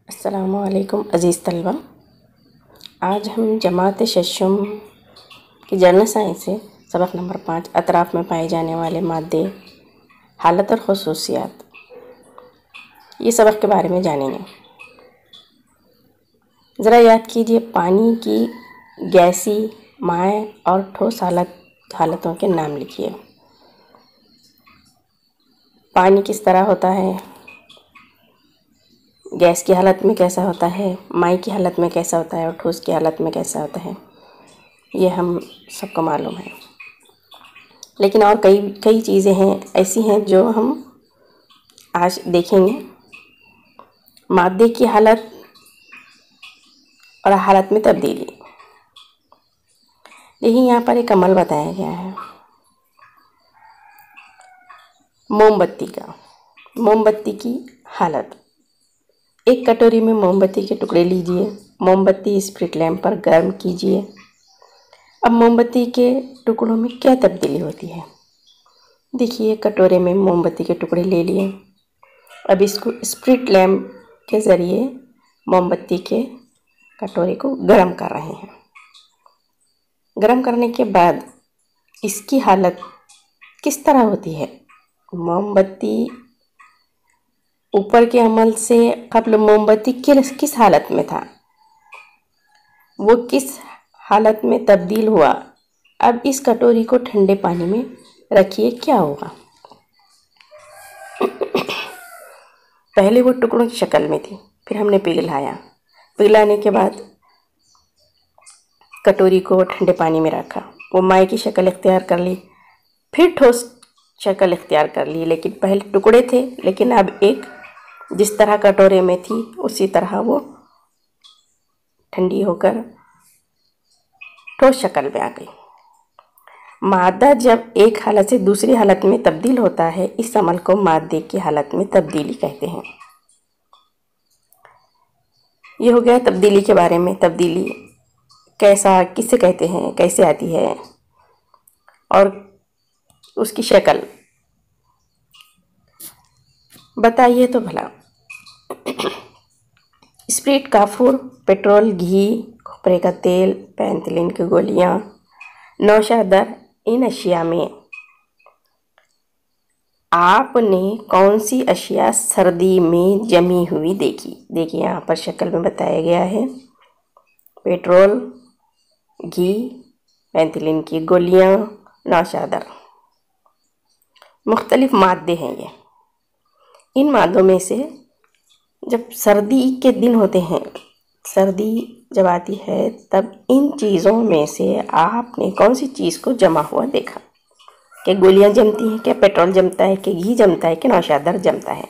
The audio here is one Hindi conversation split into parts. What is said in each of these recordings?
अस्सलामुअलैकुम अज़ीज़ तलबा। आज हम जमात शशम की जर्नल साइंस से सबक नंबर 5 अतराफ़ में पाए जाने वाले मादे, हालत और ख़ुसूसियात, ये सबक के बारे में जानेंगे। ज़रा याद कीजिए, पानी की गैसी, माय और ठोस हालतों के नाम लिखिए। पानी किस तरह होता है, गैस की हालत में कैसा होता है, माई की हालत में कैसा होता है और ठोस की हालत में कैसा होता है, ये हम सबको मालूम है। लेकिन और कई चीज़ें हैं ऐसी हैं जो हम आज देखेंगे। मादे की हालत और हालत में तब्दीली। देखिए, यहाँ पर एक अमल बताया गया है मोमबत्ती का। मोमबत्ती की हालत। एक कटोरी में मोमबत्ती के टुकड़े लीजिए। मोमबत्ती स्प्रिट लैंप पर गर्म कीजिए। अब मोमबत्ती के टुकड़ों में क्या तब्दीली होती है, देखिए। कटोरे में मोमबत्ती के टुकड़े ले लिए। अब इसको स्प्रिट लैंप के ज़रिए मोमबत्ती के कटोरे को गर्म कर रहे हैं। गर्म करने के बाद इसकी हालत किस तरह होती है। मोमबत्ती ऊपर के अमल से कब्ल मोमबत्ती किस हालत में था, वो किस हालत में तब्दील हुआ। अब इस कटोरी को ठंडे पानी में रखिए, क्या होगा। पहले वो टुकड़ों की शक्ल में थी, फिर हमने पिघलाया। पिघलाने के बाद कटोरी को ठंडे पानी में रखा, वो माई की शक्ल इख्तियार कर ली, फिर ठोस शक्ल इख्तियार कर ली। लेकिन पहले टुकड़े थे, लेकिन अब एक जिस तरह कटोरे में थी उसी तरह वो ठंडी होकर ठोस शक्ल में आ गई। मादा जब एक हालत से दूसरी हालत में तब्दील होता है, इस अमल को मादे की हालत में तब्दीली कहते हैं। ये हो गया तब्दीली के बारे में। तब्दीली कैसा, किसे कहते हैं, कैसे आती है और उसकी शक्ल बताइए तो भला। स्प्रिट, काफूर, पेट्रोल, घी, खोपरे का तेल, पेनिसिलिन की गोलियां, नौशादर, इन अशिया में आपने कौन सी अशिया सर्दी में जमी हुई देखी। देखिए, यहाँ पर शक्ल में बताया गया है पेट्रोल, घी, पेनिसिलिन की गोलियां, नौशादर, मुख्तलिफ मादे हैं ये। इन मादों में से जब सर्दी के दिन होते हैं, सर्दी जब आती है, तब इन चीज़ों में से आपने कौन सी चीज़ को जमा हुआ देखा। कि गोलियां जमती हैं, क्या पेट्रोल जमता है, कि घी जमता है, कि नौशादर जमता है।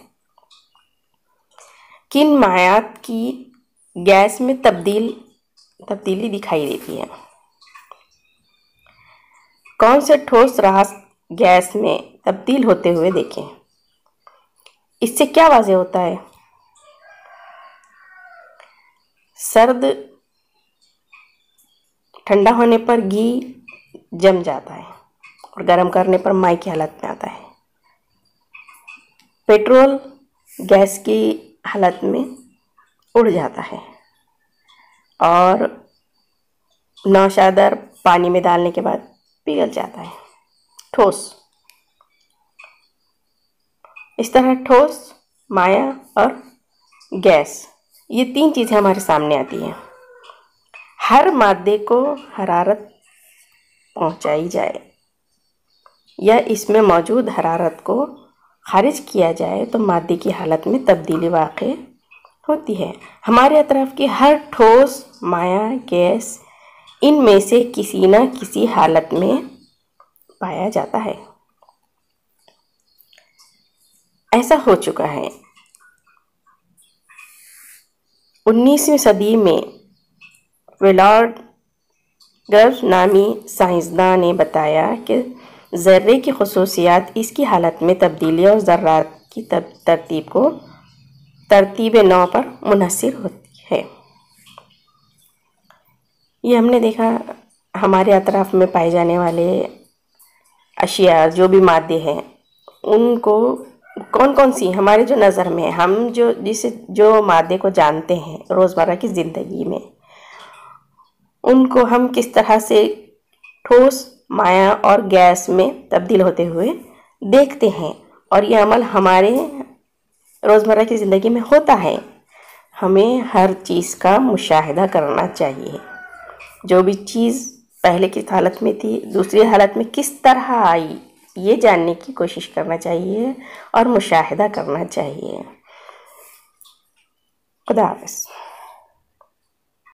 किन मायात की गैस में तब्दीली दिखाई देती है। कौन से ठोस रास गैस में तब्दील होते हुए देखें। इससे क्या वाज़ेह होता है। सर्द ठंडा होने पर घी जम जाता है और गर्म करने पर माई की हालत में आता है। पेट्रोल गैस की हालत में उड़ जाता है और नौशादर पानी में डालने के बाद पिघल जाता है, ठोस। इस तरह ठोस, माया और गैस, ये तीन चीज़ें हमारे सामने आती हैं। हर मादे को हरारत पहुंचाई जाए या इसमें मौजूद हरारत को खारिज किया जाए तो मादे की हालत में तब्दीली वाक़ होती है। हमारे अतराफ की हर ठोस, माया, गैस, इनमें से किसी न किसी हालत में पाया जाता है। ऐसा हो चुका है। 19वीं सदी में विलार्ड गर्व नामी साइंसदान ने बताया कि ज़र्रे की ख़ुसूसियात इसकी हालत में तब्दीली और ज़र्रात की तरतीब नौ पर मुनहसर होती है। ये हमने देखा, हमारे अतराफ़ में पाए जाने वाले अशिया, जो भी मादे हैं, उनको कौन कौन सी हमारे जो नज़र में हम जो मादे को जानते हैं रोज़मर्रा की ज़िंदगी में, उनको हम किस तरह से ठोस, माया और गैस में तब्दील होते हुए देखते हैं। और ये अमल हमारे रोज़मर्रा की ज़िंदगी में होता है। हमें हर चीज़ का मुशाहिदा करना चाहिए। जो भी चीज़ पहले की हालत में थी दूसरी हालत में किस तरह आई, ये जानने की कोशिश करना चाहिए और मुशाहिदा करना चाहिए। खुदा हाफ़िज़।